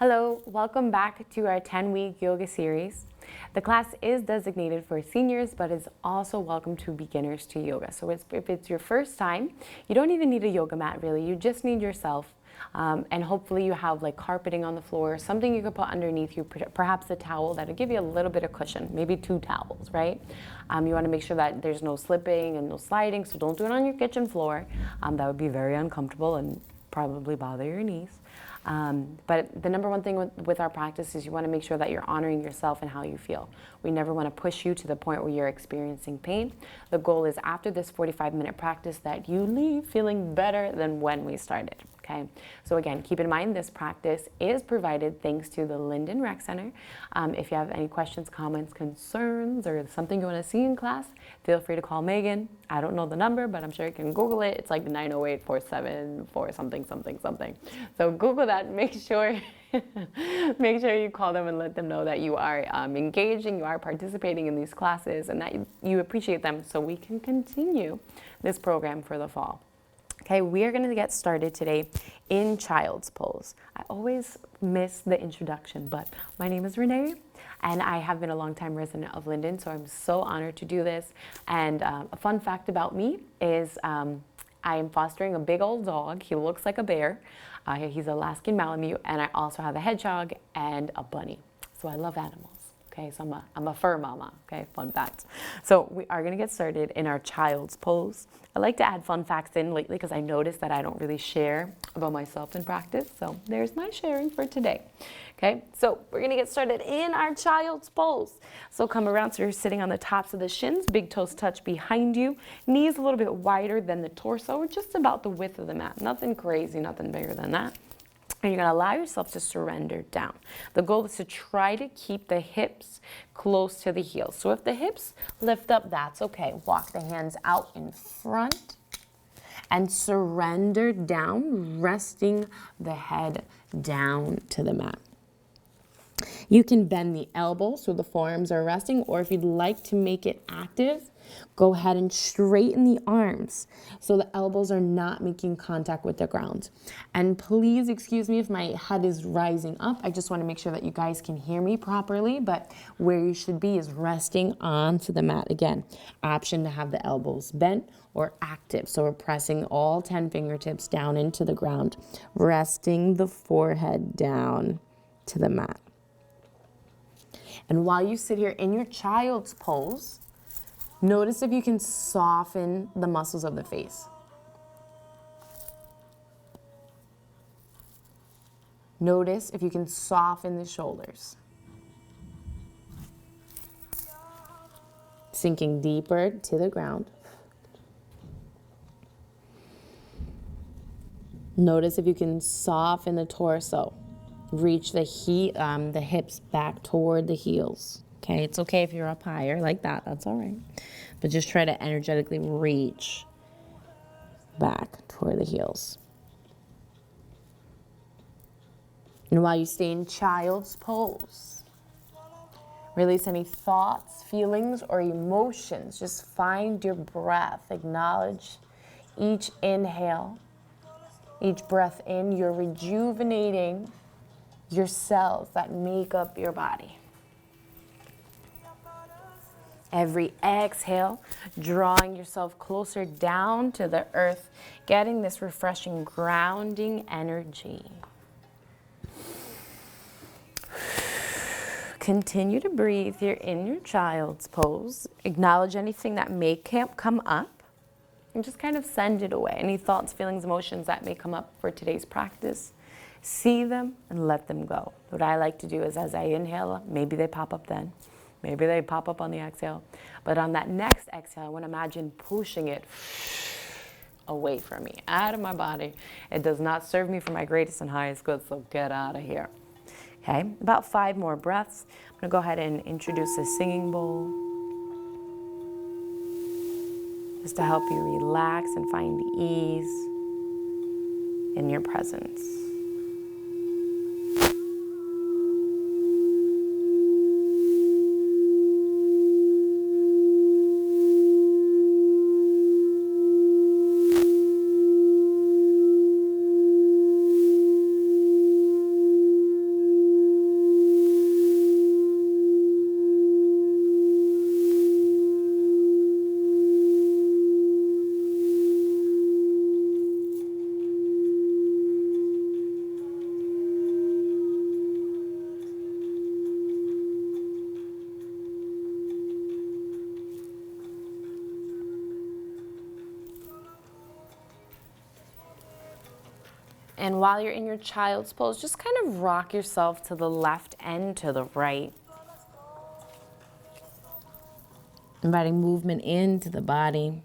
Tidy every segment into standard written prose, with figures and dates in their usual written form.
Hello, welcome back to our 10-week yoga series. The class is designated for seniors, but is also welcome to beginners to yoga. So if it's your first time, you don't even need a yoga mat really, you just need yourself. And hopefully you have like carpeting on the floor, something you could put underneath you, perhaps a towel that'll give you a little bit of cushion, maybe 2 towels, right? You want to make sure that there's no slipping and no sliding, so don't do it on your kitchen floor. That would be very uncomfortable and probably bother your knees. But the number one thing with our practice is you want to make sure that you're honoring yourself and how you feel. We never want to push you to the point where you're experiencing pain. The goal is after this 45-minute practice that you leave feeling better than when we started. Okay, so again, keep in mind this practice is provided thanks to the Linden Rec Center. If you have any questions, comments, concerns, or something you want to see in class, feel free to call Megan. I don't know the number, but I'm sure you can Google it. It's like 908-474 something, something, something. So Google that, make sure you call them and let them know that you are engaging, you are participating in these classes, and that you appreciate them so we can continue this program for the fall. Okay, we are going to get started today in child's pose. I always miss the introduction, but my name is Renee, and I have been a longtime resident of Linden, so I'm so honored to do this. And a fun fact about me is I am fostering a big old dog. He looks like a bear. He's Alaskan Malamute, and I also have a hedgehog and a bunny. So I love animals. Okay, so I'm a fur mama, okay, fun fact. So we are gonna get started in our child's pose. I like to add fun facts in lately because I noticed that I don't really share about myself in practice. So there's my sharing for today. Okay, so we're gonna get started in our child's pose. So come around, so you're sitting on the tops of the shins, big toes touch behind you, knees a little bit wider than the torso, or just about the width of the mat. Nothing crazy, nothing bigger than that. And you're going to allow yourself to surrender down. The goal is to try to keep the hips close to the heels. So if the hips lift up, that's okay. Walk the hands out in front and surrender down, resting the head down to the mat. You can bend the elbows so the forearms are resting, or if you'd like to make it active, go ahead and straighten the arms so the elbows are not making contact with the ground. And please excuse me if my head is rising up. I just want to make sure that you guys can hear me properly, but where you should be is resting onto the mat. Again, option to have the elbows bent or active. So we're pressing all 10 fingertips down into the ground, resting the forehead down to the mat. And while you sit here in your child's pose, notice if you can soften the muscles of the face. Notice if you can soften the shoulders. Sinking deeper to the ground. Notice if you can soften the torso. Reach the hips back toward the heels. Okay, it's okay if you're up higher like that, that's all right. But just try to energetically reach back toward the heels. And while you stay in child's pose, release any thoughts, feelings, or emotions. Just find your breath. Acknowledge each inhale, each breath in. You're rejuvenating your cells that make up your body. Every exhale, drawing yourself closer down to the earth, getting this refreshing grounding energy. Continue to breathe here in your child's pose. Acknowledge anything that may come up and just kind of send it away. Any thoughts, feelings, emotions that may come up for today's practice, see them and let them go. What I like to do is as I inhale, maybe they pop up then. Maybe they pop up on the exhale. But on that next exhale, I want to imagine pushing it away from me, out of my body. It does not serve me for my greatest and highest good, so get out of here. Okay, about 5 more breaths. I'm going to go ahead and introduce a singing bowl, just to help you relax and find ease in your presence. And while you're in your child's pose, just kind of rock yourself to the left and to the right. Inviting movement into the body.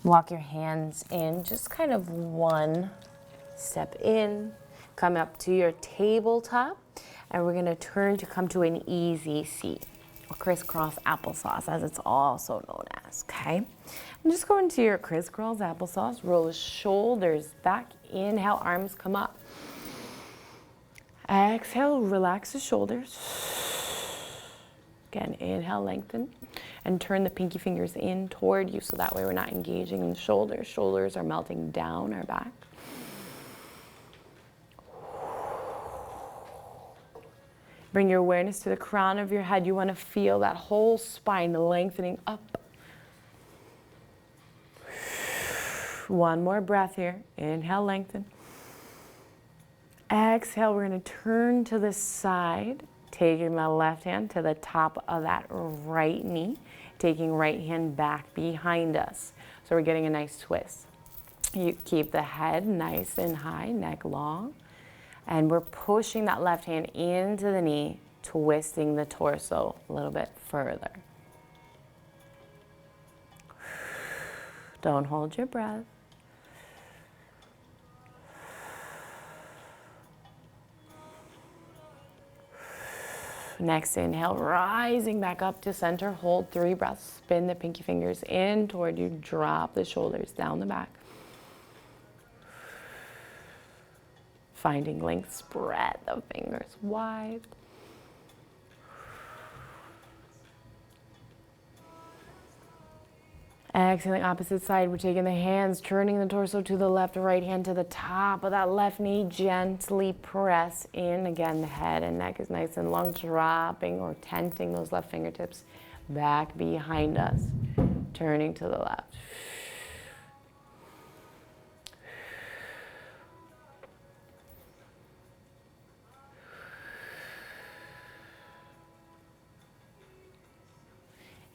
Walk your hands in, just kind of one step in, come up to your tabletop, and we're gonna turn to come to an easy seat, or crisscross applesauce, as it's also known as, okay? And just go into your crisscross applesauce, roll the shoulders back, inhale, arms come up. Exhale, relax the shoulders. Again, inhale, lengthen, and turn the pinky fingers in toward you so that way we're not engaging in the shoulders. Shoulders are melting down our back. Bring your awareness to the crown of your head. You want to feel that whole spine lengthening up. One more breath here. Inhale, lengthen. Exhale, we're going to turn to the side, taking the left hand to the top of that right knee, taking right hand back behind us. So we're getting a nice twist. You keep the head nice and high, neck long, and we're pushing that left hand into the knee, twisting the torso a little bit further. Don't hold your breath. Next inhale, rising back up to center, hold 3 breaths, spin the pinky fingers in toward you, drop the shoulders down the back. Finding length, spread the fingers wide. Exhaling opposite side, we're taking the hands, turning the torso to the left, right hand to the top of that left knee, gently press in. Again, the head and neck is nice and long, dropping or tenting those left fingertips back behind us, turning to the left.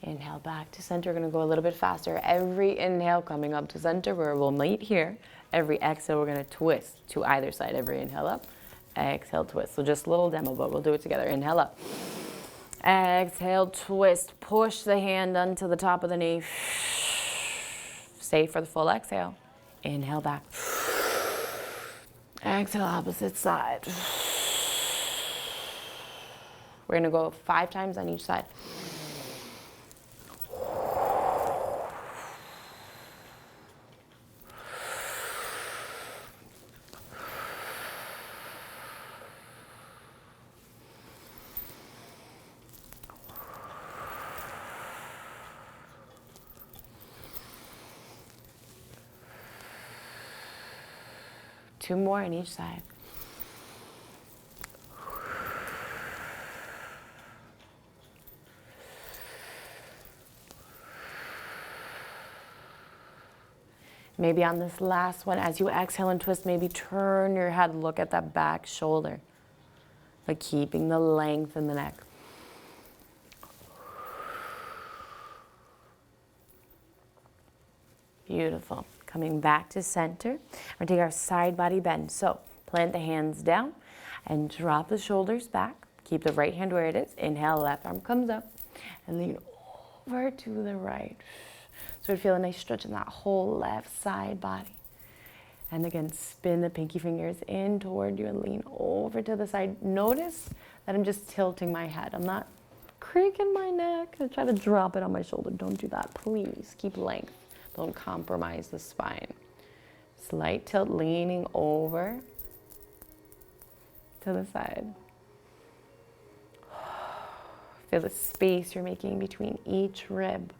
Inhale back to center. We're going to go a little bit faster. Every inhale coming up to center where we'll meet here. Every exhale, we're going to twist to either side. Every inhale up, exhale, twist. So just a little demo, but we'll do it together. Inhale up. Exhale, twist. Push the hand onto the top of the knee. Stay for the full exhale. Inhale back. Exhale, opposite side. We're going to go 5 times on each side. Two more on each side. Maybe on this last one, as you exhale and twist, maybe turn your head, look at that back shoulder, but keeping the length in the neck. Beautiful. Coming back to center. We're going to take our side body bend. So plant the hands down and drop the shoulders back. Keep the right hand where it is. Inhale, left arm comes up and lean over to the right. So we feel a nice stretch in that whole left side body. And again, spin the pinky fingers in toward you and lean over to the side. Notice that I'm just tilting my head. I'm not creaking my neck and try to drop it on my shoulder. Don't do that, please. Keep length. Don't compromise the spine. Slight tilt, leaning over to the side. Feel the space you're making between each rib.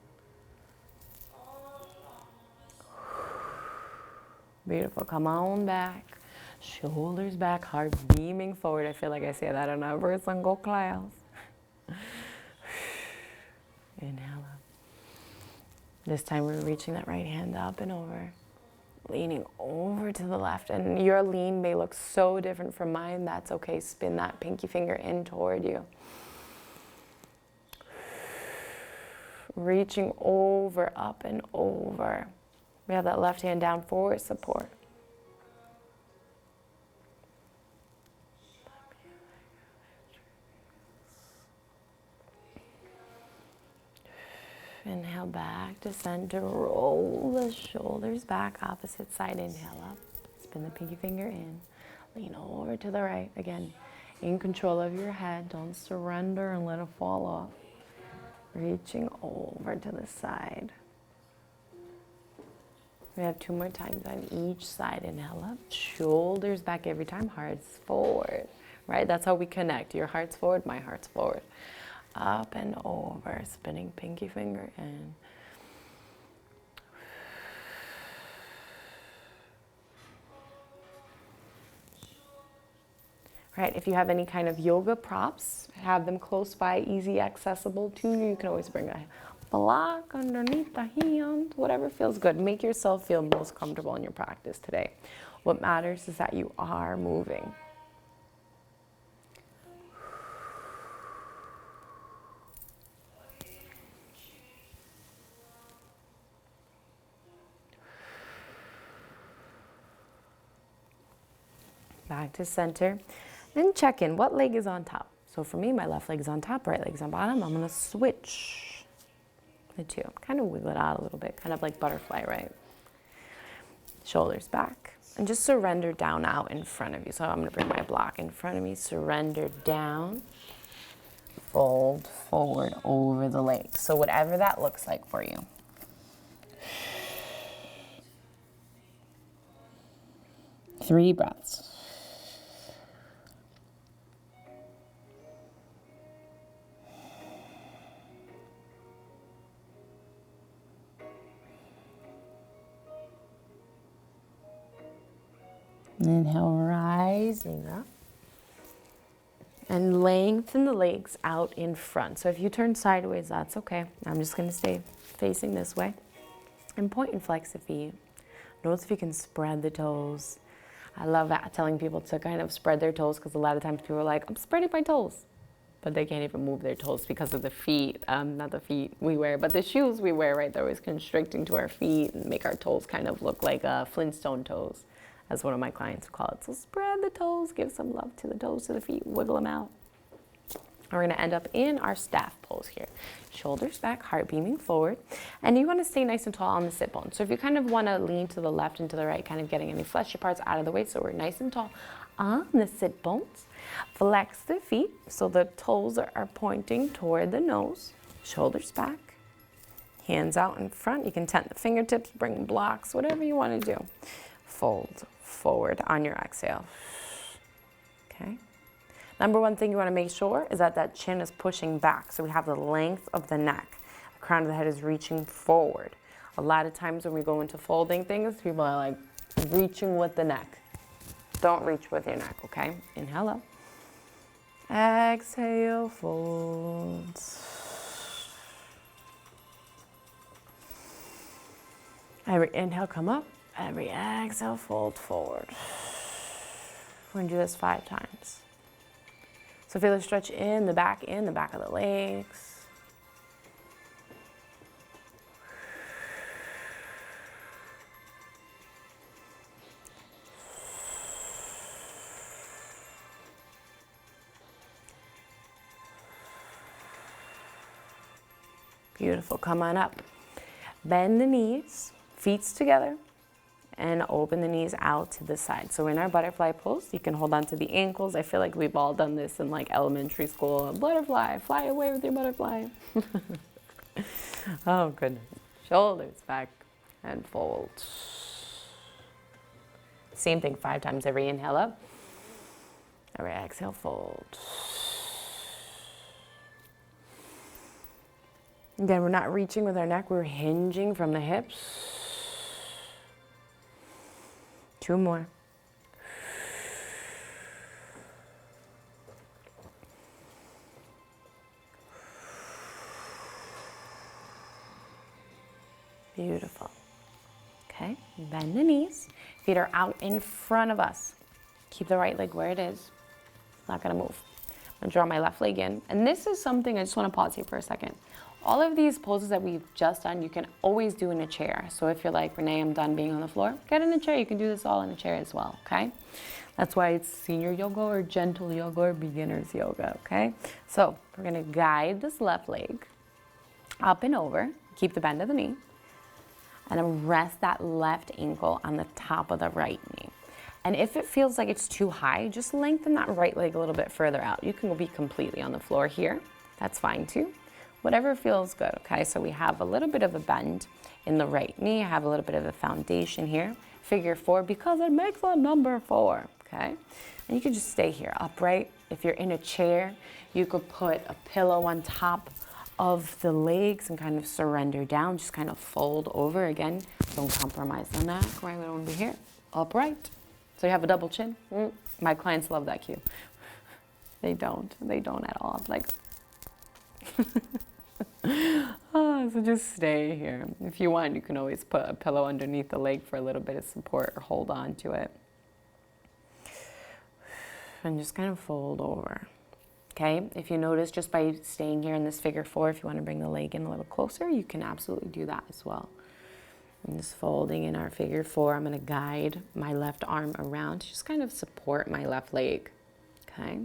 Beautiful. Come on back. Shoulders back, heart beaming forward. I feel like I say that in every single class. Inhale up. This time we're reaching that right hand up and over, leaning over to the left. And your lean may look so different from mine. That's okay. Spin that pinky finger in toward you. Reaching over, up and over. We have that left hand down for support. Inhale back to center, roll the shoulders back, opposite side, inhale up. Spin the pinky finger in, lean over to the right. Again, in control of your head, don't surrender and let it fall off. Reaching over to the side. We have 2 more times on each side. Inhale up, shoulders back every time, heart's forward, right? That's how we connect. Your heart's forward, my heart's forward. Up and over, spinning pinky finger in. Right, if you have any kind of yoga props, have them close by, easy accessible to you. You can always bring a block underneath the hand, whatever feels good. Make yourself feel most comfortable in your practice today. What matters is that you are moving. Back to center. And check in, what leg is on top? So for me, my left leg is on top, right leg's on bottom. I'm gonna switch the two. Kind of wiggle it out a little bit, kind of like butterfly, right? Shoulders back. And just surrender down out in front of you. So I'm gonna bring my block in front of me, surrender down, fold forward over the legs. So whatever that looks like for you. Three breaths. Inhale, rising up. And lengthen the legs out in front. So if you turn sideways, that's okay. I'm just going to stay facing this way. And point and flex the feet. Notice if you can spread the toes. I love telling people to kind of spread their toes because a lot of times people are like, I'm spreading my toes. But they can't even move their toes because of the feet, not the feet we wear, but the shoes we wear, right? They're always constricting to our feet and make our toes kind of look like Flintstone toes, as one of my clients would call it. So spread the toes, give some love to the toes, to the feet, wiggle them out. We're gonna end up in our staff pose here. Shoulders back, heart beaming forward. And you wanna stay nice and tall on the sit bone. So if you kind of wanna lean to the left and to the right, kind of getting any fleshy parts out of the way, so we're nice and tall on the sit bones. Flex the feet, so the toes are pointing toward the nose. Shoulders back, hands out in front. You can tent the fingertips, bring blocks, whatever you wanna do. Fold forward on your exhale. Okay. Number one thing you want to make sure is that that chin is pushing back. So we have the length of the neck. The crown of the head is reaching forward. A lot of times when we go into folding things, people are like reaching with the neck. Don't reach with your neck, okay? Inhale up. Exhale, fold. Every inhale, come up. Every exhale, fold forward. We're gonna do this 5 times. So feel the stretch in the back of the legs. Beautiful, come on up. Bend the knees, feet together. And open the knees out to the side. So in our butterfly pose, you can hold on to the ankles. I feel like we've all done this in like elementary school. Butterfly, fly away with your butterfly. Oh goodness. Shoulders back and fold. Same thing 5 times. Every inhale up. Every exhale, fold. Again, we're not reaching with our neck. We're hinging from the hips. 2 more. Beautiful. Okay, bend the knees. Feet are out in front of us. Keep the right leg where it is. Not gonna move. I'm gonna draw my left leg in. And this is something, I just wanna pause here for a second. All of these poses that we've just done, you can always do in a chair. So if you're like, Renee, I'm done being on the floor, get in a chair. You can do this all in a chair as well, okay? That's why it's senior yoga or gentle yoga or beginner's yoga, okay? So we're gonna guide this left leg up and over, keep the bend of the knee, and then rest that left ankle on the top of the right knee. And if it feels like it's too high, just lengthen that right leg a little bit further out. You can be completely on the floor here. That's fine too. Whatever feels good, okay? So we have a little bit of a bend in the right knee. I have a little bit of a foundation here. Figure 4 because it makes a number 4, okay? And you can just stay here upright. If you're in a chair, you could put a pillow on top of the legs and kind of surrender down. Just kind of fold over again. Don't compromise on that. Right, we don't be here. Upright. So you have a double chin. My clients love that cue. They don't at all. Like, oh, so just stay here. If you want, you can always put a pillow underneath the leg for a little bit of support or hold on to it. And just kind of fold over. Okay, if you notice just by staying here in this figure 4, if you want to bring the leg in a little closer, you can absolutely do that as well. I'm just folding in our figure 4. I'm going to guide my left arm around to just kind of support my left leg. Okay.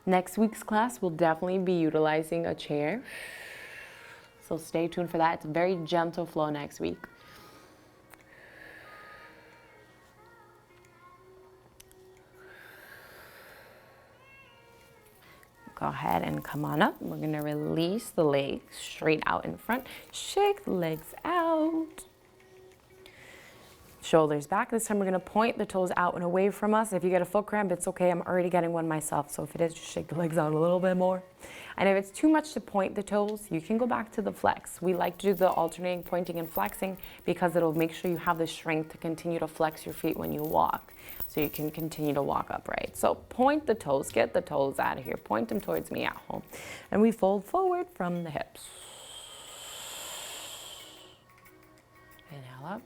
Next week's class will definitely be utilizing a chair. So stay tuned for that. It's a very gentle flow next week. Go ahead and come on up. We're going to release the legs straight out in front. Shake the legs out. Shoulders back. This time we're going to point the toes out and away from us. If you get a foot cramp, it's okay. I'm already getting one myself. So if it is, just shake the legs out a little bit more. And if it's too much to point the toes, you can go back to the flex. We like to do the alternating pointing and flexing because it'll make sure you have the strength to continue to flex your feet when you walk. So you can continue to walk upright. So point the toes, get the toes out of here. Point them towards me at home. And we fold forward from the hips. Inhale up.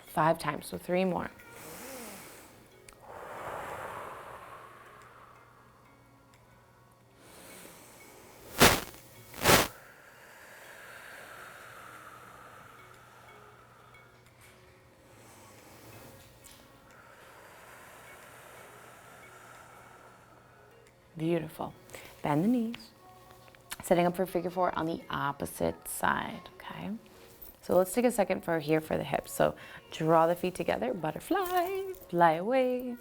Five times, so 3 more. Beautiful. Bend the knees. Setting up for figure 4 on the opposite side, okay? So let's take a second here for the hips. So draw the feet together, butterfly, fly away. And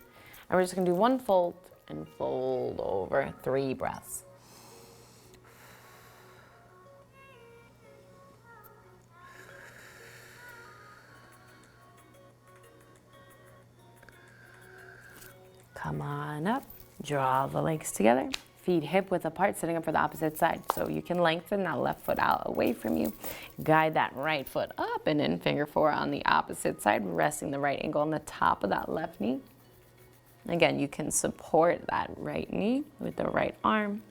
we're just gonna do 1 fold and fold over, 3 breaths. Come on up, draw the legs together. Feet hip width apart, sitting up for the opposite side. So you can lengthen that left foot out away from you. Guide that right foot up and in figure 4 on the opposite side, resting the right ankle on the top of that left knee. Again, you can support that right knee with the right arm.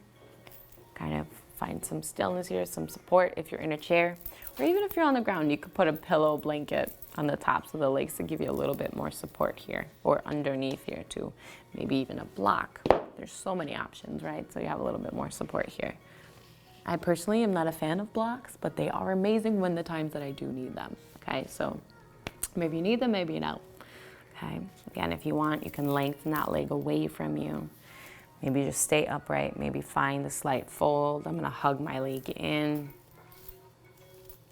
Kind of find some stillness here, some support if you're in a chair. Or even if you're on the ground, you could put a pillow blanket on the tops of the legs to give you a little bit more support here. Or underneath here too. Maybe even a block. There's so many options, right? So you have a little bit more support here. I personally am not a fan of blocks, but they are amazing when the times that I do need them, okay? So maybe you need them, maybe you don't, okay? Again, if you want, you can lengthen that leg away from you. Maybe just stay upright, maybe find the slight fold. I'm gonna hug my leg in.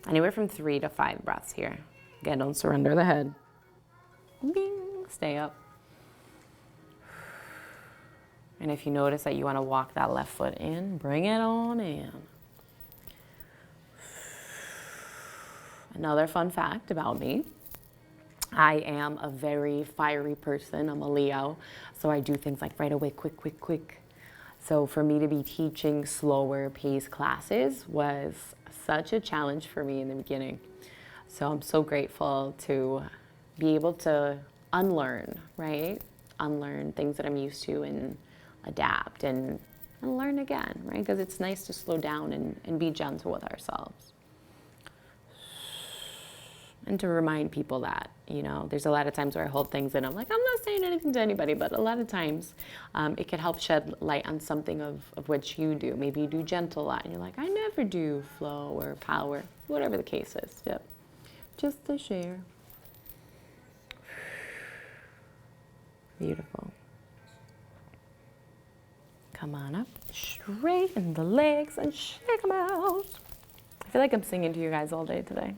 Anywhere from 3 to 5 breaths here. Again, don't surrender the head. Bing, stay up. And if you notice that you want to walk that left foot in, bring it on in. Another fun fact about me, I am a very fiery person. I'm a Leo, so I do things like right away, quick, quick, quick. So for me to be teaching slower paced classes was such a challenge for me in the beginning. So I'm so grateful to be able to unlearn, right? Unlearn things that I'm used to and adapt and and learn again, right? Because it's nice to slow down and be gentle with ourselves. And to remind people that, you know, there's a lot of times where I hold things and I'm like, I'm not saying anything to anybody, but a lot of times it can help shed light on something of what you do. Maybe you do gentle a lot and you're like, I never do flow or power, whatever the case is. Yep. Just to share. Beautiful. Come on up, straighten the legs and shake them out. I feel like I'm singing to you guys all day today.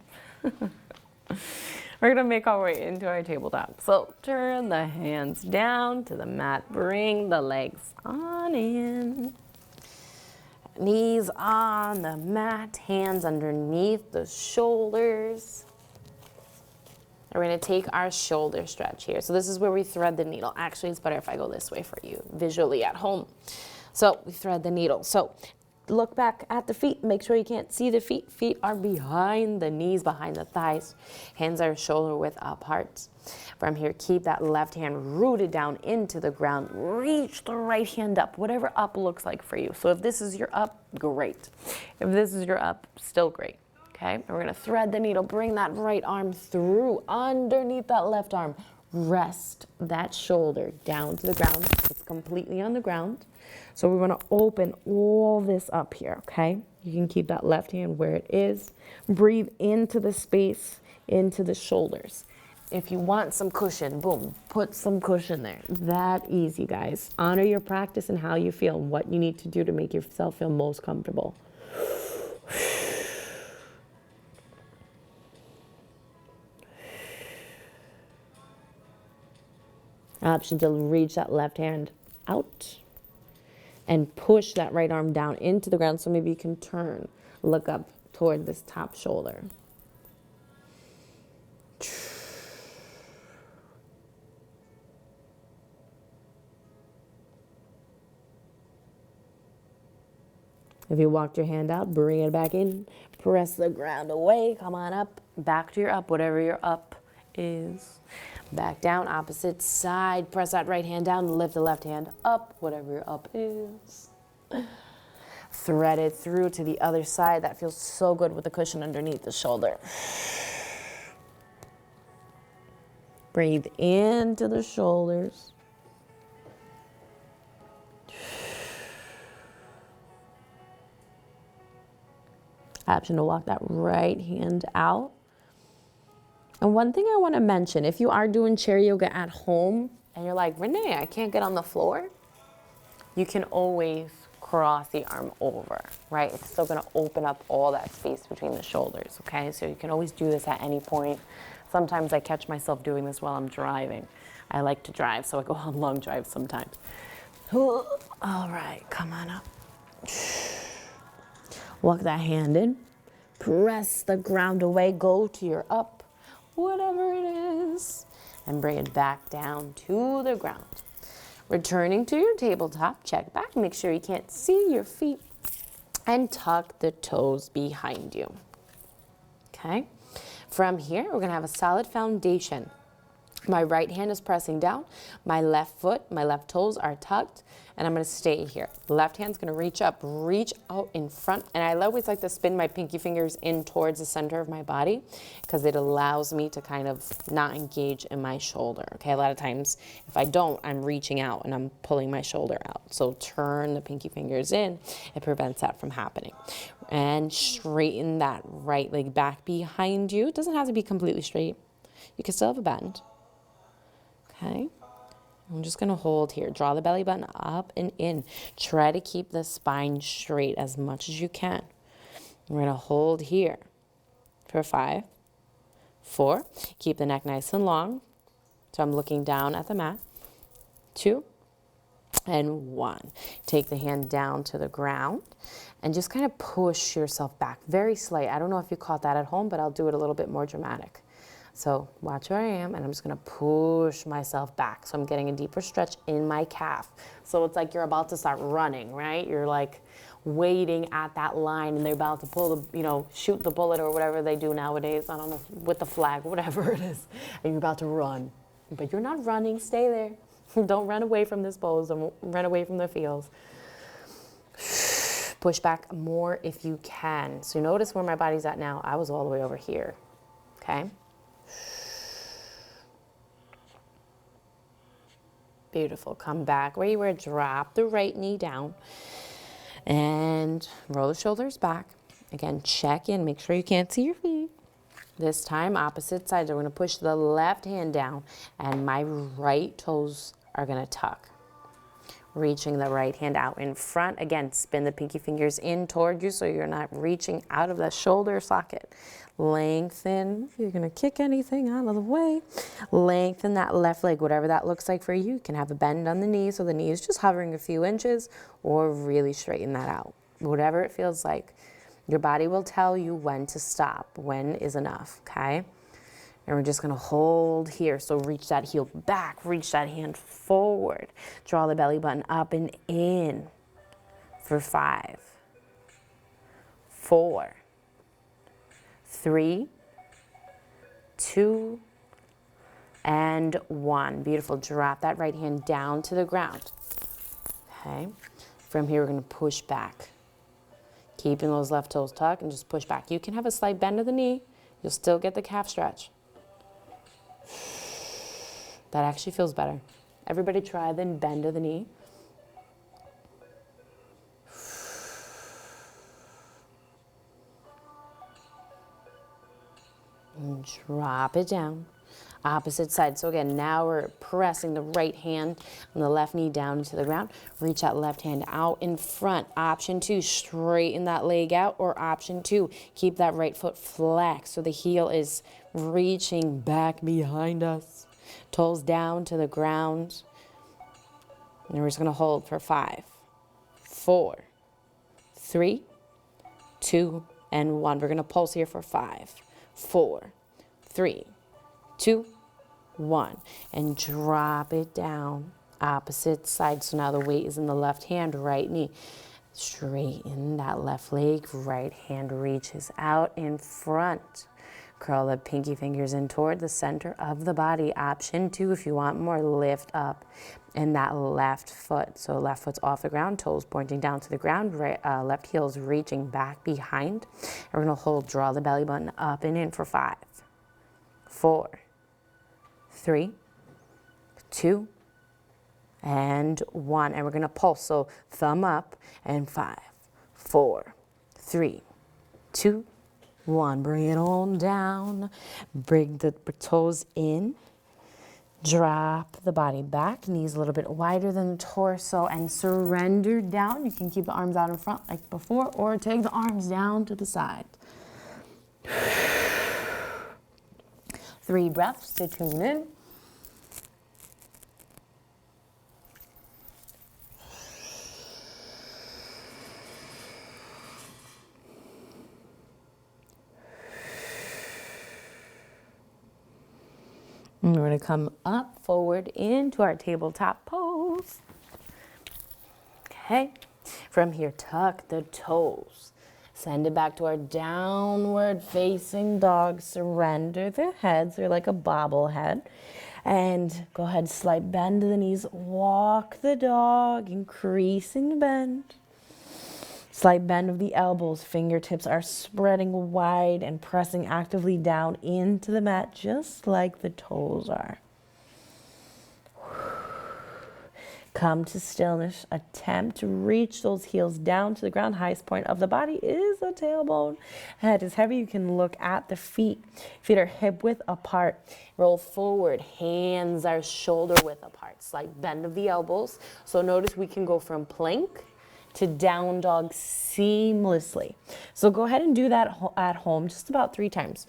We're gonna make our way into our tabletop. So turn the hands down to the mat, bring the legs on in. Knees on the mat, hands underneath the shoulders. We're gonna take our shoulder stretch here. So this is where we thread the needle. Actually, it's better if I go this way for you visually at home. So we thread the needle. So look back at the feet. Make sure you can't see the feet. Feet are behind the knees, behind the thighs. Hands are shoulder width apart. From here, keep that left hand rooted down into the ground. Reach the right hand up, whatever up looks like for you. So if this is your up, great. If this is your up, still great. Okay, and we're gonna thread the needle. Bring that right arm through underneath that left arm. Rest that shoulder down to the ground. It's completely on the ground. So we're gonna open all this up here, okay? You can keep that left hand where it is. Breathe into the space, into the shoulders. If you want some cushion, boom, put some cushion there. That easy, guys. Honor your practice and how you feel and what you need to do to make yourself feel most comfortable. Option to reach that left hand out and push that right arm down into the ground. So maybe you can turn, look up toward this top shoulder. If you walked your hand out, bring it back in, press the ground away, come on up, back to your up, whatever your up is. Back down, opposite side, press that right hand down, lift the left hand up, whatever your up is. Thread it through to the other side. That feels so good with the cushion underneath the shoulder. Breathe into the shoulders. Option to walk that right hand out. And one thing I want to mention, if you are doing chair yoga at home and you're like, Renee, I can't get on the floor, you can always cross the arm over, right? It's still going to open up all that space between the shoulders, okay? So you can always do this at any point. Sometimes I catch myself doing this while I'm driving. I like to drive, so I go on long drives sometimes. All right, come on up. Walk that hand in. Press the ground away. Go to your up, whatever it is, and bring it back down to the ground. Returning to your tabletop, check back, make sure you can't see your feet, and tuck the toes behind you. Okay? From here, we're gonna have a solid foundation. My right hand is pressing down, my left foot, my left toes are tucked, and I'm gonna stay here. The left hand's gonna reach up, reach out in front, and I always like to spin my pinky fingers in towards the center of my body because it allows me to kind of not engage in my shoulder, okay? A lot of times, if I don't, I'm reaching out and I'm pulling my shoulder out. So turn the pinky fingers in, it prevents that from happening. And straighten that right leg back behind you. It doesn't have to be completely straight. You can still have a bend. Okay, I'm just going to hold here. Draw the belly button up and in. Try to keep the spine straight as much as you can. We're going to hold here for 5, 4. Keep the neck nice and long. So I'm looking down at the mat. 2 and 1. Take the hand down to the ground and just kind of push yourself back. Very slight. I don't know if you caught that at home, but I'll do it a little bit more dramatic. So watch where I am, and I'm just gonna push myself back. So I'm getting a deeper stretch in my calf. So it's like you're about to start running, right? You're like waiting at that line, and they're about to pull the, shoot the bullet or whatever they do nowadays. I don't know, with the flag, whatever it is. And you're about to run, but you're not running, stay there. Don't run away from this pose, don't run away from the feels. Push back more if you can. So notice where my body's at now. I was all the way over here, okay? Beautiful. Come back where you were. Drop the right knee down and roll the shoulders back. Again, check in. Make sure you can't see your feet. This time, opposite sides. I'm going to push the left hand down and my right toes are going to tuck. Reaching the right hand out in front. Again, spin the pinky fingers in toward you so you're not reaching out of the shoulder socket. Lengthen. If you're going to kick anything out of the way, lengthen that left leg, whatever that looks like for you. You can have a bend on the knee so the knee is just hovering a few inches, or really straighten that out. Whatever it feels like. Your body will tell you when to stop, when is enough, okay? And we're just gonna hold here. So reach that heel back, reach that hand forward. Draw the belly button up and in for 5, 4, 3, 2, and 1. Beautiful. Drop that right hand down to the ground. Okay. From here, we're gonna push back. Keeping those left toes tucked and just push back. You can have a slight bend of the knee. You'll still get the calf stretch. That actually feels better. Everybody try the bend of the knee. And drop it down. Opposite side. So again, now we're pressing the right hand and the left knee down into the ground. Reach that left hand out in front. Option 2, straighten that leg out. Or option 2, keep that right foot flexed so the heel is reaching back behind us. Toes down to the ground. And we're just going to hold for 5, 4, 3, 2, and 1. We're going to pulse here for 5, 4, 3, 2, 1. And drop it down. Opposite side. So now the weight is in the left hand, right knee. Straighten that left leg. Right hand reaches out in front. Curl the pinky fingers in toward the center of the body. Option 2, if you want more, lift up in that left foot. So left foot's off the ground, toes pointing down to the ground, right, left heel's reaching back behind. And we're going to hold, draw the belly button up and in for 5, 4, 3, 2, and 1. And we're going to pulse. So thumb up and 5, 4, 3, 2, 1. Bring it on down. Bring the toes in. Drop the body back. Knees a little bit wider than the torso and surrender down. You can keep the arms out in front like before or take the arms down to the side. 3 breaths to tune in. And we're going to come up, forward, into our tabletop pose. Okay. From here, tuck the toes. Send it back to our downward facing dog. Surrender the heads. They're like a bobblehead. And go ahead, slight bend to the knees. Walk the dog, increasing the bend. Slight bend of the elbows, fingertips are spreading wide and pressing actively down into the mat, just like the toes are. Come to stillness. Attempt to reach those heels down to the ground. Highest point of the body is the tailbone. Head is heavy. You can look at the feet. Feet are hip width apart. Roll forward. Hands are shoulder width apart. Slight bend of the elbows. So notice we can go from plank to down dog seamlessly. So go ahead and do that at home just about 3 times.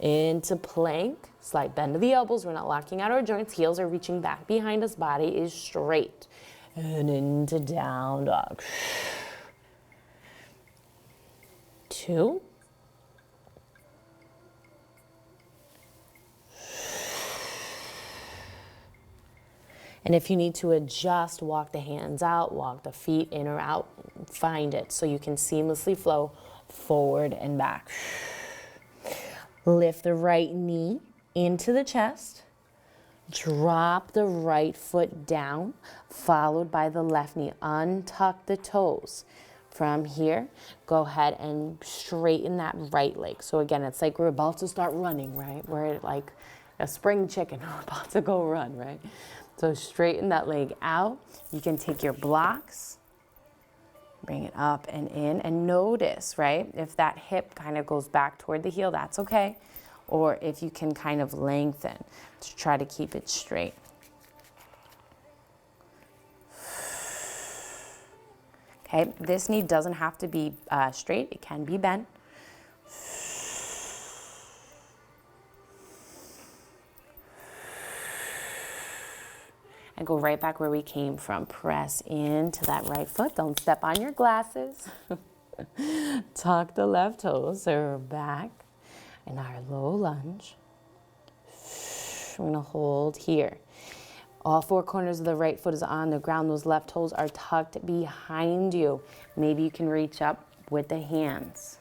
Into plank, slight bend of the elbows. We're not locking out our joints. Heels are reaching back behind us. Body is straight. And into down dog. 2. And if you need to adjust, walk the hands out, walk the feet in or out, find it so you can seamlessly flow forward and back. Lift the right knee into the chest. Drop the right foot down, followed by the left knee. Untuck the toes. From here, go ahead and straighten that right leg. So again, it's like we're about to start running, right? We're like a spring chicken, we're about to go run, right? So straighten that leg out. You can take your blocks, bring it up and in, and notice, right? If that hip kind of goes back toward the heel, that's okay. Or if you can kind of lengthen to try to keep it straight. Okay, this knee doesn't have to be straight, it can be bent. And go right back where we came from. Press into that right foot. Don't step on your glasses. Tuck the left toes, so we're back in our low lunge. We're gonna hold here. All four corners of the right foot is on the ground. Those left toes are tucked behind you. Maybe you can reach up with the hands,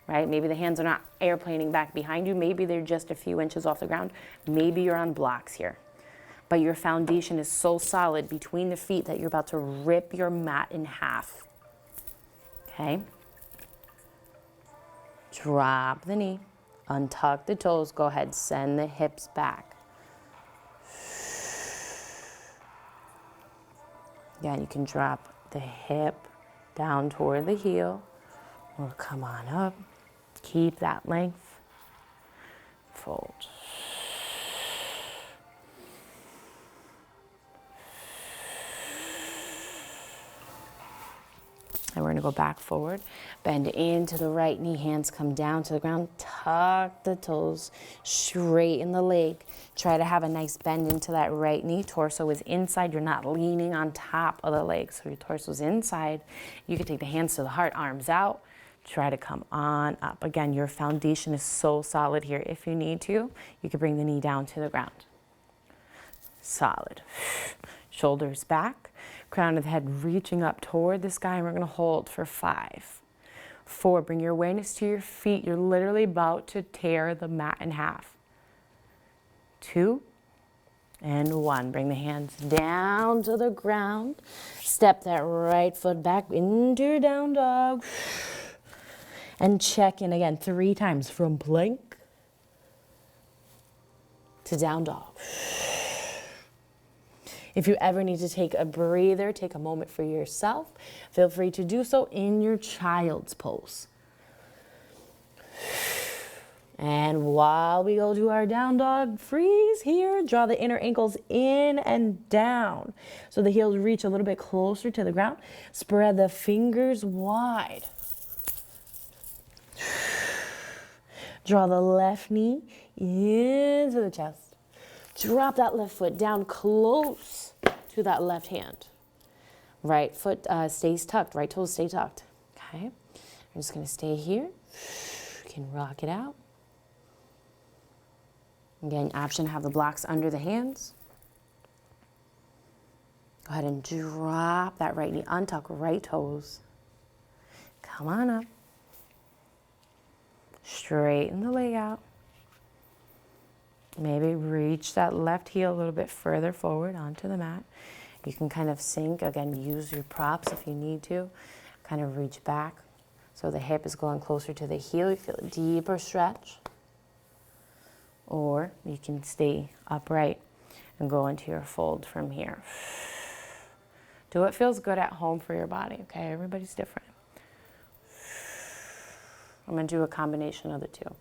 right? Maybe the hands are not airplaning back behind you. Maybe they're just a few inches off the ground. Maybe you're on blocks here. But your foundation is so solid between the feet that you're about to rip your mat in half. Okay? Drop the knee, untuck the toes, go ahead, send the hips back. Again, you can drop the hip down toward the heel, or come on up, keep that length, fold. And we're gonna go back forward, bend into the right knee, hands come down to the ground, tuck the toes, straighten the leg. Try to have a nice bend into that right knee. Torso is inside, you're not leaning on top of the leg, so your torso's inside. You can take the hands to the heart, arms out. Try to come on up. Again, your foundation is so solid here. If you need to, you can bring the knee down to the ground. Solid. Shoulders back. Crown of the head reaching up toward the sky, and we're gonna hold for 5, 4, bring your awareness to your feet. You're literally about to tear the mat in half. 2 and 1, bring the hands down to the ground. Step that right foot back into your down dog. And check in again 3 times from plank to down dog. If you ever need to take a breather, take a moment for yourself, feel free to do so in your child's pose. And while we go to our down dog, freeze here, draw the inner ankles in and down. So the heels reach a little bit closer to the ground. Spread the fingers wide. Draw the left knee into the chest. Drop that left foot down close to that left hand. Right foot stays tucked, right toes stay tucked. Okay, I'm just gonna stay here. You can rock it out. Again, option, have the blocks under the hands. Go ahead and drop that right knee, untuck right toes. Come on up. Straighten the leg out. Maybe reach that left heel a little bit further forward onto the mat. You can kind of sink, again, use your props if you need to. Kind of reach back so the hip is going closer to the heel. You feel a deeper stretch. Or you can stay upright and go into your fold from here. Do what feels good at home for your body, okay? Everybody's different. I'm gonna do a combination of the two.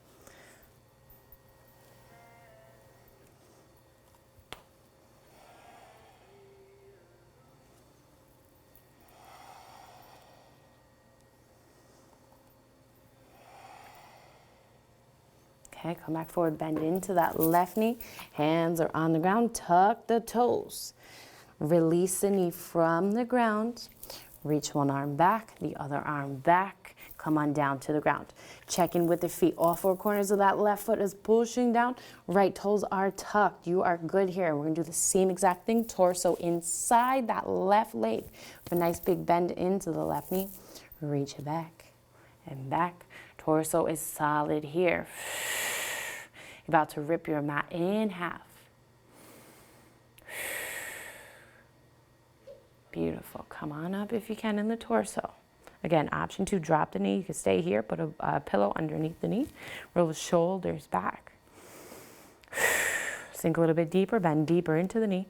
Okay, come back forward, bend into that left knee. Hands are on the ground, tuck the toes. Release the knee from the ground. Reach one arm back, the other arm back. Come on down to the ground. Check in with the feet. All 4 corners of that left foot is pushing down. Right toes are tucked. You are good here. We're gonna do the same exact thing. Torso inside that left leg. With a nice big bend into the left knee. Reach it back and back. Torso is solid here. You're about to rip your mat in half. Beautiful. Come on up if you can in the torso. Again, option 2, drop the knee. You can stay here, put a pillow underneath the knee, roll the shoulders back. Sink a little bit deeper, bend deeper into the knee.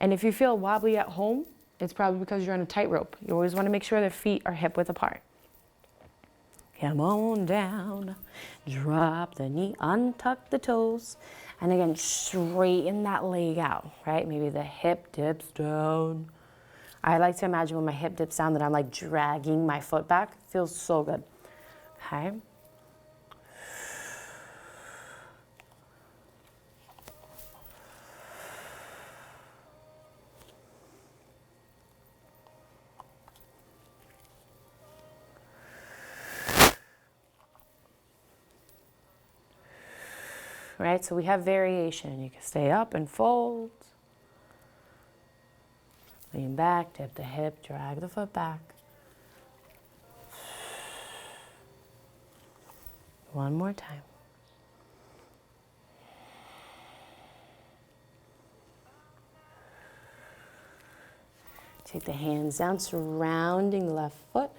And if you feel wobbly at home, it's probably because you're on a tightrope. You always want to make sure the feet are hip width apart. Come on down, drop the knee, untuck the toes. And again, straighten that leg out, right? Maybe the hip dips down. I like to imagine when my hip dips down that I'm like dragging my foot back. It feels so good, okay? Right, so we have variation. You can stay up and fold. Lean back, dip the hip, drag the foot back. One more time. Take the hands down, surrounding the left foot.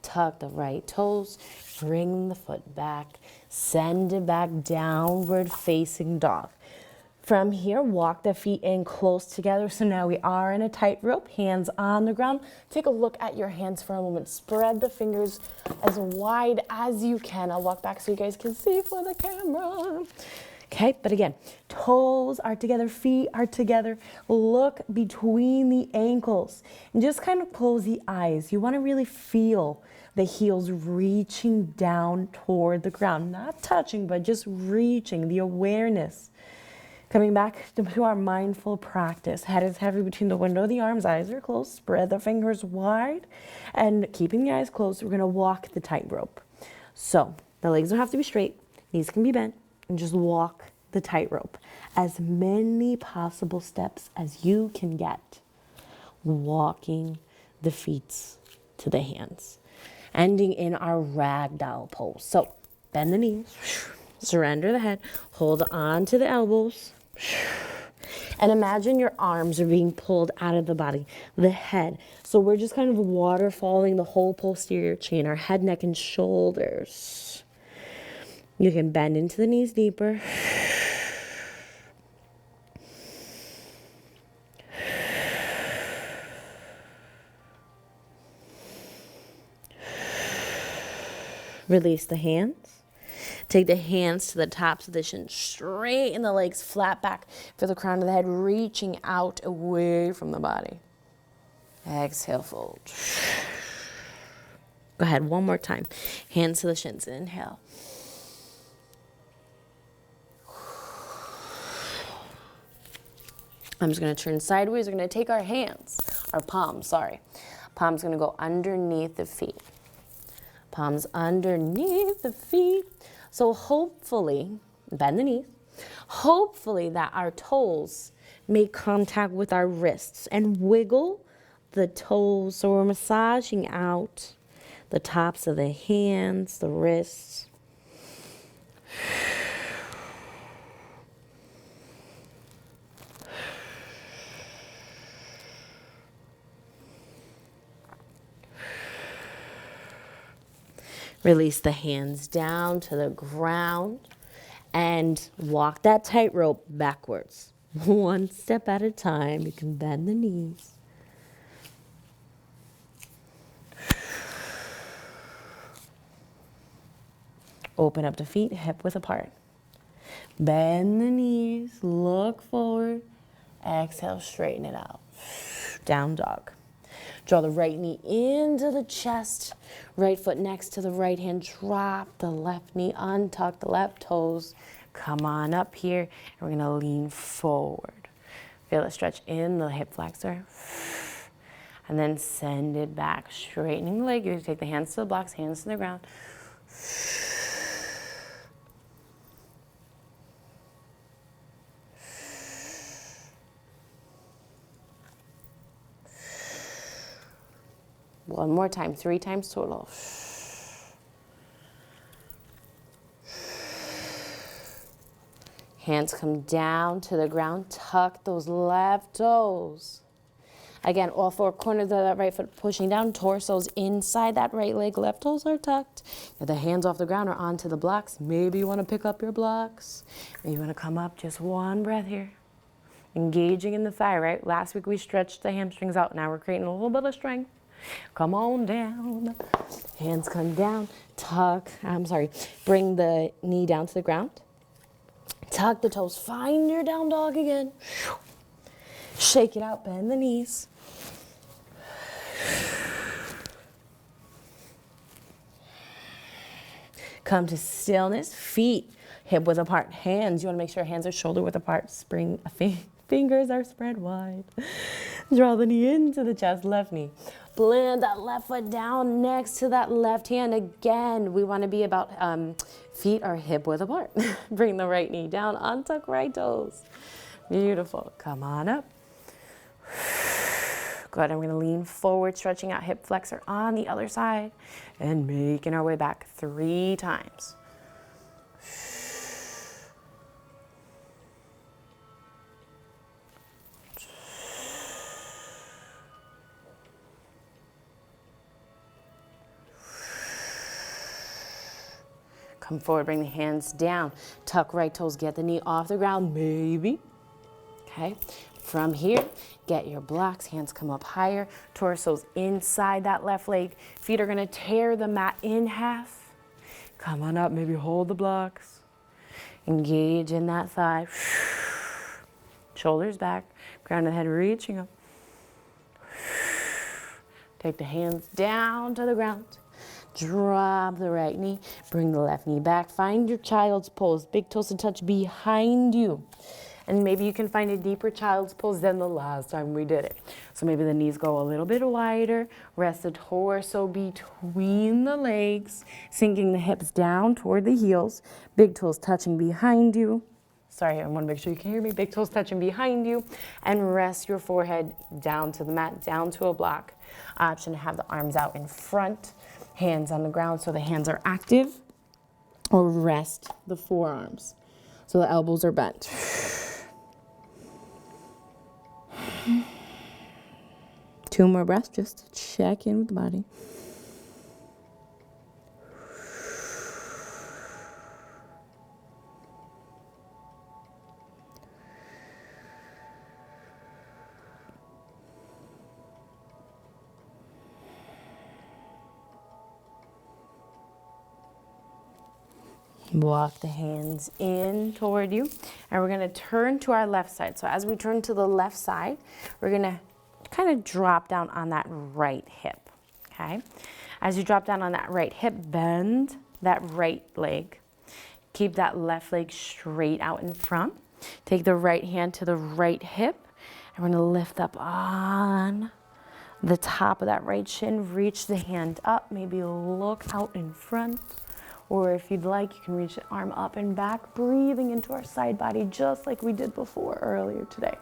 Tuck the right toes, bring the foot back, send it back, downward facing dog. From here, walk the feet in close together. So now we are in a tightrope, hands on the ground. Take a look at your hands for a moment. Spread the fingers as wide as you can. I'll walk back so you guys can see for the camera. Okay, but again, toes are together, feet are together. Look between the ankles and just kind of close the eyes. You want to really feel the heels reaching down toward the ground, not touching, but just reaching, the awareness. Coming back to our mindful practice. Head is heavy between the window of the arms, eyes are closed, spread the fingers wide, and keeping the eyes closed, we're gonna walk the tightrope. So the legs don't have to be straight, knees can be bent, and just walk the tightrope. As many possible steps as you can get, walking the feet to the hands. Ending in our ragdoll pose. So bend the knees, surrender the head, hold on to the elbows, and imagine your arms are being pulled out of the body, the head. So we're just kind of waterfalling the whole posterior chain, our head, neck, and shoulders. You can bend into the knees deeper. Release the hands. Take the hands to the tops of the shins, straighten the legs flat back. Feel the crown of the head reaching out away from the body. Exhale, fold. Go ahead, one more time. Hands to the shins, inhale. I'm just gonna turn sideways. We're gonna take our hands, our palms, Palms gonna go underneath the feet. Palms underneath the feet. So hopefully, bend the knees, hopefully that our toes make contact with our wrists and wiggle the toes. So we're massaging out the tops of the hands, the wrists. Release the hands down to the ground and walk that tightrope backwards. One step at a time. You can bend the knees. Open up the feet, hip width apart. Bend the knees, look forward. Exhale, straighten it out. Down dog. Draw the right knee into the chest, right foot next to the right hand. Drop the left knee, untuck the left toes. Come on up here, and we're gonna lean forward. Feel a stretch in the hip flexor. And then send it back, straightening the leg. You take the hands to the blocks, hands to the ground. One more time, 3 times total. Hands come down to the ground. Tuck those left toes. Again, all four corners of that right foot pushing down, torso's inside that right leg, left toes are tucked. Get the hands off the ground or onto the blocks. Maybe you want to pick up your blocks. Maybe you want to come up, just one breath here. Engaging in the thigh, right? Last week we stretched the hamstrings out. Now we're creating a little bit of strength. Come on down. Hands come down. Bring the knee down to the ground. Tuck the toes. Find your down dog again. Shake it out. Bend the knees. Come to stillness. Feet hip width apart. Hands, you want to make sure hands are shoulder width apart. Fingers are spread wide. Draw the knee into the chest. Left knee. Blend that left foot down next to that left hand. Again, we want to be about feet are hip width apart. Bring the right knee down. Untuck right toes. Beautiful. Come on up. Good. I'm going to lean forward, stretching out hip flexor on the other side and making our way back 3 times. Come forward, bring the hands down. Tuck right toes, get the knee off the ground, maybe. Okay. From here, get your blocks, hands come up higher, torso's inside that left leg. Feet are gonna tear the mat in half. Come on up, maybe hold the blocks. Engage in that thigh. Shoulders back, crown of the head reaching up. Take the hands down to the ground. Drop the right knee, bring the left knee back. Find your child's pose, big toes to touch behind you. And maybe you can find a deeper child's pose than the last time we did it. So maybe the knees go a little bit wider. Rest the torso between the legs, sinking the hips down toward the heels. Big toes touching behind you. Sorry, I want to make sure you can hear me. Big toes touching behind you. And rest your forehead down to the mat, down to a block. Option to have the arms out in front, hands on the ground so the hands are active. Or rest the forearms so the elbows are bent. 2 more breaths just to check in with the body. Walk the hands in toward you, and we're going to turn to our left side. So as we turn to the left side, we're going to kind of drop down on that right hip, okay? As you drop down on that right hip, bend that right leg. Keep that left leg straight out in front. Take the right hand to the right hip, and we're going to lift up on the top of that right shin. Reach the hand up, maybe look out in front. Or if you'd like, you can reach the arm up and back, breathing into our side body just like we did before earlier today.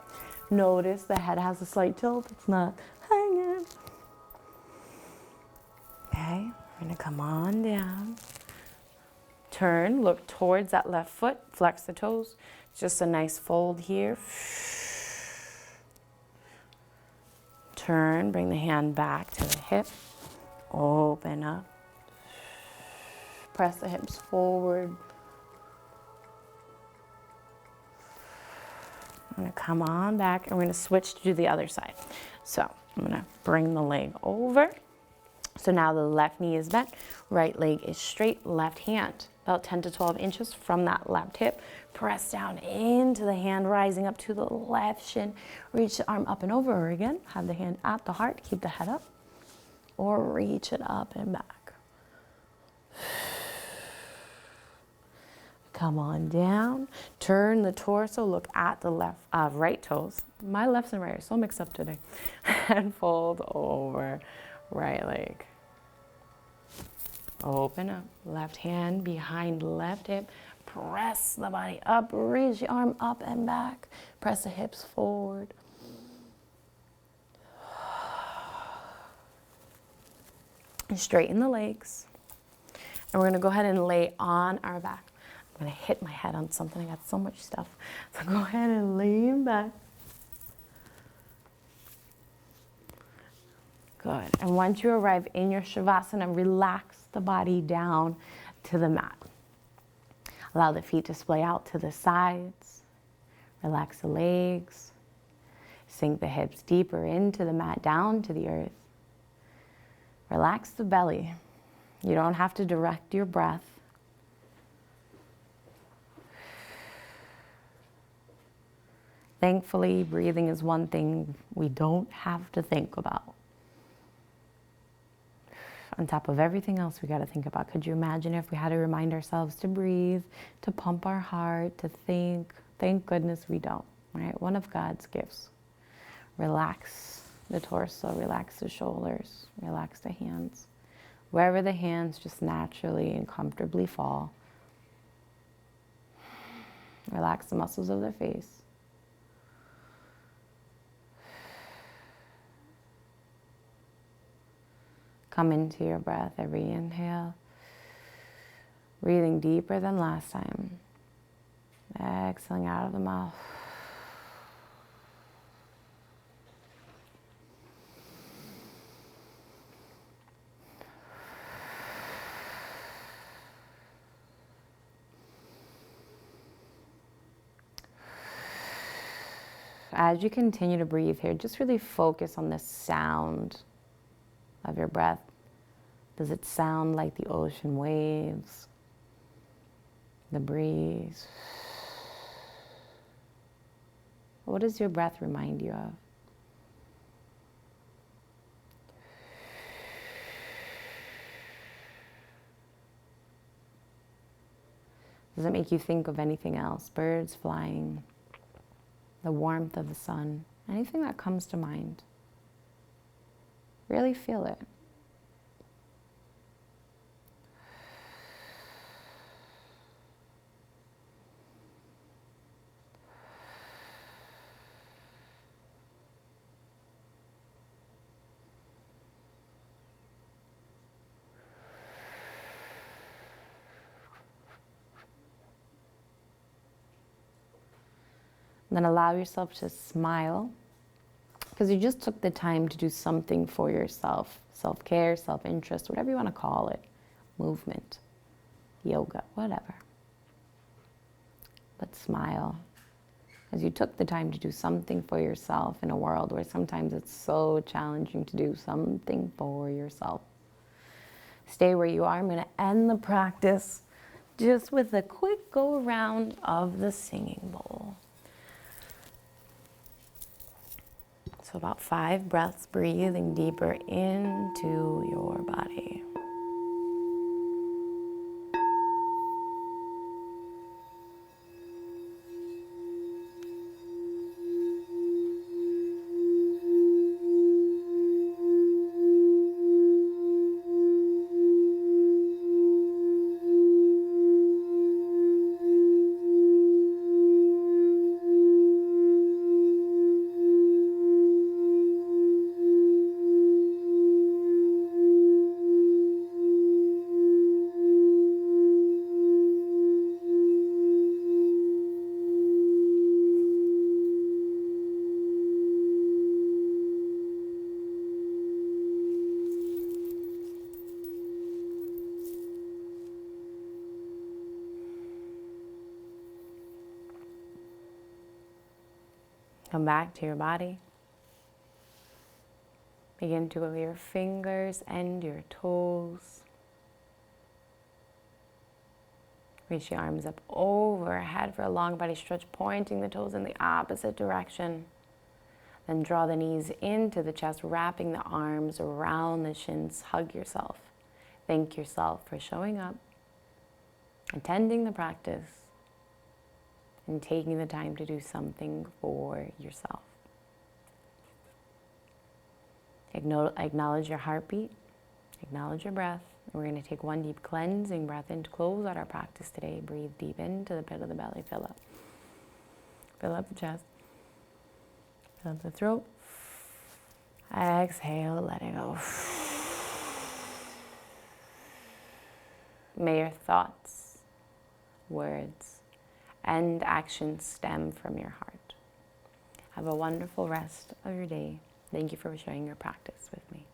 Notice the head has a slight tilt. It's not hanging. Okay, we're gonna come on down. Turn, look towards that left foot, flex the toes. Just a nice fold here. Turn, bring the hand back to the hip. Open up. Press the hips forward. I'm gonna come on back and we're gonna switch to the other side. So I'm gonna bring the leg over. So now the left knee is bent, right leg is straight, left hand about 10 to 12 inches from that left hip. Press down into the hand, rising up to the left shin. Reach the arm up and over again. Have the hand at the heart, keep the head up, or reach it up and back. Come on down, turn the torso, look at the right toes. My lefts and right are so mixed up today. And fold over, right leg. Open up, left hand behind left hip. Press the body up, reach the arm up and back. Press the hips forward. And straighten the legs. And we're gonna go ahead and lay on our back. I'm gonna hit my head on something, I got so much stuff. So go ahead and lean back. Good. And once you arrive in your Shavasana, relax the body down to the mat. Allow the feet to splay out to the sides. Relax the legs. Sink the hips deeper into the mat, down to the earth. Relax the belly. You don't have to direct your breath. Thankfully, breathing is one thing we don't have to think about. On top of everything else we got to think about. Could you imagine if we had to remind ourselves to breathe, to pump our heart, to think? Thank goodness we don't, right? One of God's gifts. Relax the torso, relax the shoulders, relax the hands. Wherever the hands just naturally and comfortably fall. Relax the muscles of the face. Come into your breath every inhale. Breathing deeper than last time. Exhaling out of the mouth. As you continue to breathe here, just really focus on the sound of your breath. Does it sound like the ocean waves, the breeze? What does your breath remind you of? Does it make you think of anything else? Birds flying, the warmth of the sun, anything that comes to mind? Really feel it. Then allow yourself to smile, because you just took the time to do something for yourself. Self-care, self-interest, whatever you want to call it. Movement, yoga, whatever. But smile, as you took the time to do something for yourself in a world where sometimes it's so challenging to do something for yourself. Stay where you are. I'm going to end the practice just with a quick go around of the singing bowl. So about 5 breaths, breathing deeper into your body. Come back to your body. Begin to wiggle your fingers and your toes. Reach your arms up overhead for a long body stretch, pointing the toes in the opposite direction. Then draw the knees into the chest, wrapping the arms around the shins. Hug yourself. Thank yourself for showing up, attending the practice, and taking the time to do something for yourself. Acknowledge your heartbeat, acknowledge your breath. We're going to take one deep cleansing breath in to close out our practice today. Breathe deep into the pit of the belly, fill up. Fill up the chest, fill up the throat. Exhale, let it go. May your thoughts, words, and actions stem from your heart. Have a wonderful rest of your day. Thank you for sharing your practice with me.